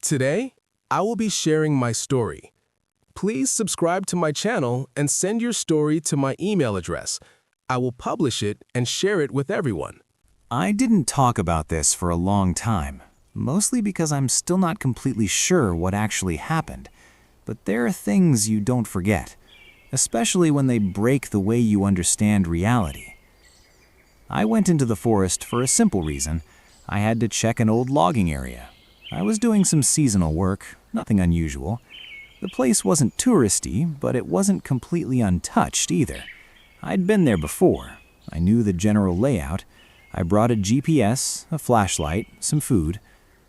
Today, I will be sharing my story. Please subscribe to my channel and send your story to my email address. I will publish it and share it with everyone. I didn't talk about this for a long time, mostly because I'm still not completely sure what actually happened. But there are things you don't forget, especially when they break the way you understand reality. I went into the forest for a simple reason. I had to check an old logging area. I was doing some seasonal work, nothing unusual. The place wasn't touristy, but it wasn't completely untouched either. I'd been there before. I knew the general layout. I brought a GPS, a flashlight, some food.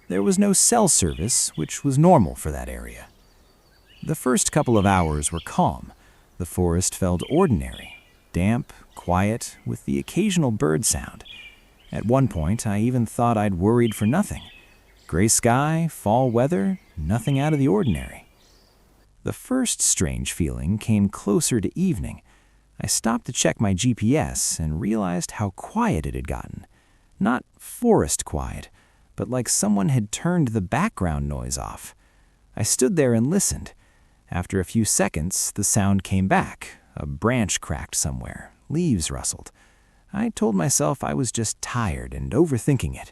There was no cell service, which was normal for that area. The first couple of hours were calm. The forest felt ordinary, damp, quiet, with the occasional bird sound. At one point, I even thought I'd worried for nothing. Gray sky, fall weather, nothing out of the ordinary. The first strange feeling came closer to evening. I stopped to check my GPS and realized how quiet it had gotten. Not forest quiet, but like someone had turned the background noise off. I stood there and listened. After a few seconds, the sound came back. A branch cracked somewhere. Leaves rustled. I told myself I was just tired and overthinking it.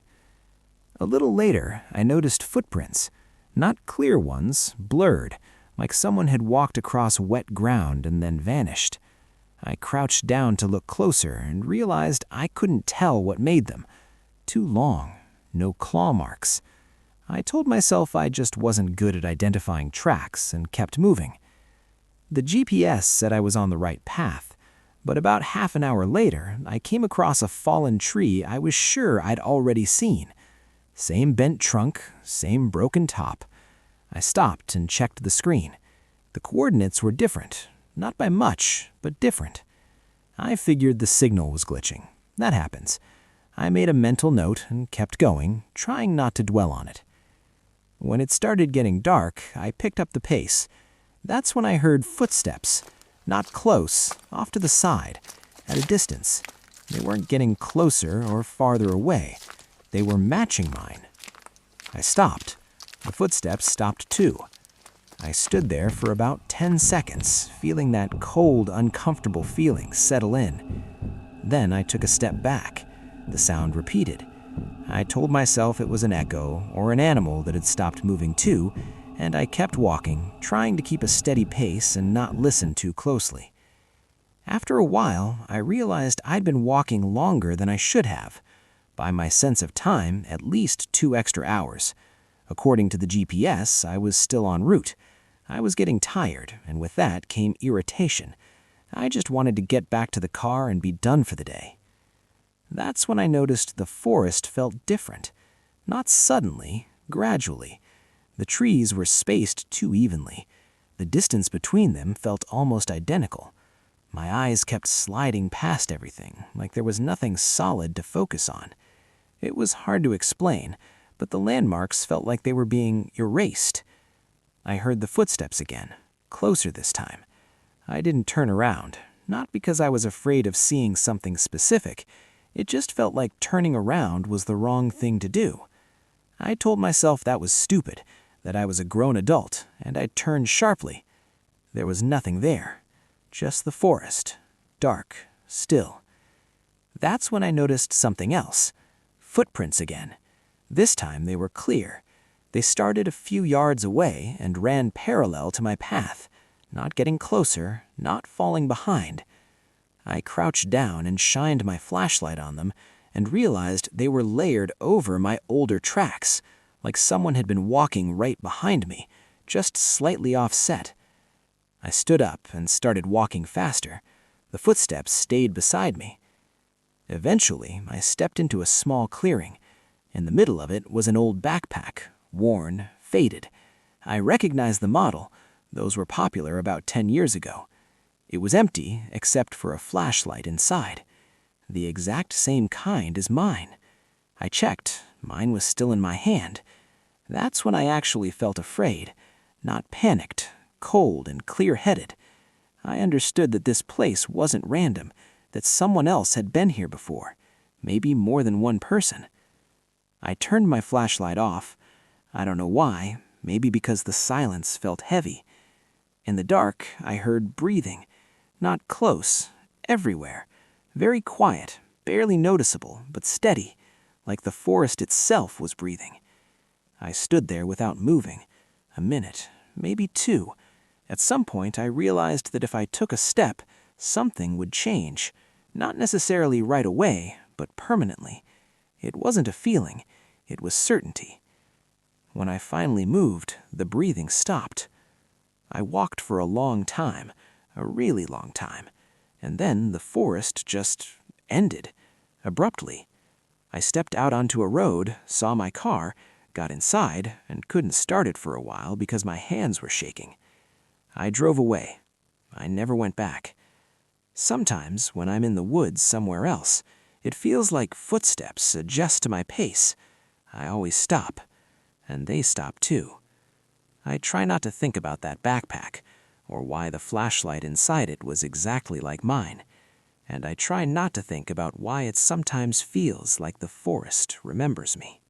A little later, I noticed footprints. Not clear ones, blurred, like someone had walked across wet ground and then vanished. I crouched down to look closer and realized I couldn't tell what made them. Too long, no claw marks. I told myself I just wasn't good at identifying tracks and kept moving. The GPS said I was on the right path, but about half an hour later, I came across a fallen tree I was sure I'd already seen. Same bent trunk, same broken top. I stopped and checked the screen. The coordinates were different, not by much, but different. I figured the signal was glitching. That happens. I made a mental note and kept going, trying not to dwell on it. When it started getting dark, I picked up the pace. That's when I heard footsteps. Not close, off to the side, at a distance. They weren't getting closer or farther away. They were matching mine. I stopped. The footsteps stopped too. I stood there for about 10 seconds, feeling that cold, uncomfortable feeling settle in. Then I took a step back. The sound repeated. I told myself it was an echo or an animal that had stopped moving too, and I kept walking, trying to keep a steady pace and not listen too closely. After a while, I realized I'd been walking longer than I should have. By my sense of time, at least 2 extra hours. According to the GPS, I was still en route. I was getting tired, and with that came irritation. I just wanted to get back to the car and be done for the day. That's when I noticed the forest felt different. Not suddenly, gradually. The trees were spaced too evenly. The distance between them felt almost identical. My eyes kept sliding past everything, like there was nothing solid to focus on. It was hard to explain, but the landmarks felt like they were being erased. I heard the footsteps again, closer this time. I didn't turn around, not because I was afraid of seeing something specific. It just felt like turning around was the wrong thing to do. I told myself that was stupid, that I was a grown adult, and I turned sharply. There was nothing there, just the forest, dark, still. That's when I noticed something else. Footprints again. This time they were clear. They started a few yards away and ran parallel to my path, not getting closer, not falling behind. I crouched down and shined my flashlight on them and realized they were layered over my older tracks, like someone had been walking right behind me, just slightly offset. I stood up and started walking faster. The footsteps stayed beside me. Eventually, I stepped into a small clearing. In the middle of it was an old backpack, worn, faded. I recognized the model. Those were popular about 10 years ago. It was empty except for a flashlight inside. The exact same kind as mine. I checked. Mine was still in my hand. That's when I actually felt afraid, not panicked, cold and clear-headed. I understood that this place wasn't random, that someone else had been here before, maybe more than one person. I turned my flashlight off. I don't know why. maybe because the silence felt heavy. In the dark, I heard breathing, not close, everywhere, very quiet, barely noticeable, but steady, like the forest itself was breathing. I stood there without moving, a minute, maybe two. At some point, I realized that if I took a step, something would change, not necessarily right away, but permanently. It wasn't a feeling, it was certainty. When I finally moved, the breathing stopped. I walked for a long time, a really long time, and then the forest just ended, abruptly. I stepped out onto a road, saw my car, got inside, and couldn't start it for a while because my hands were shaking. I drove away. I never went back. Sometimes, when I'm in the woods somewhere else, it feels like footsteps adjust to my pace. I always stop, and they stop too. I try not to think about that backpack, or why the flashlight inside it was exactly like mine, and I try not to think about why it sometimes feels like the forest remembers me.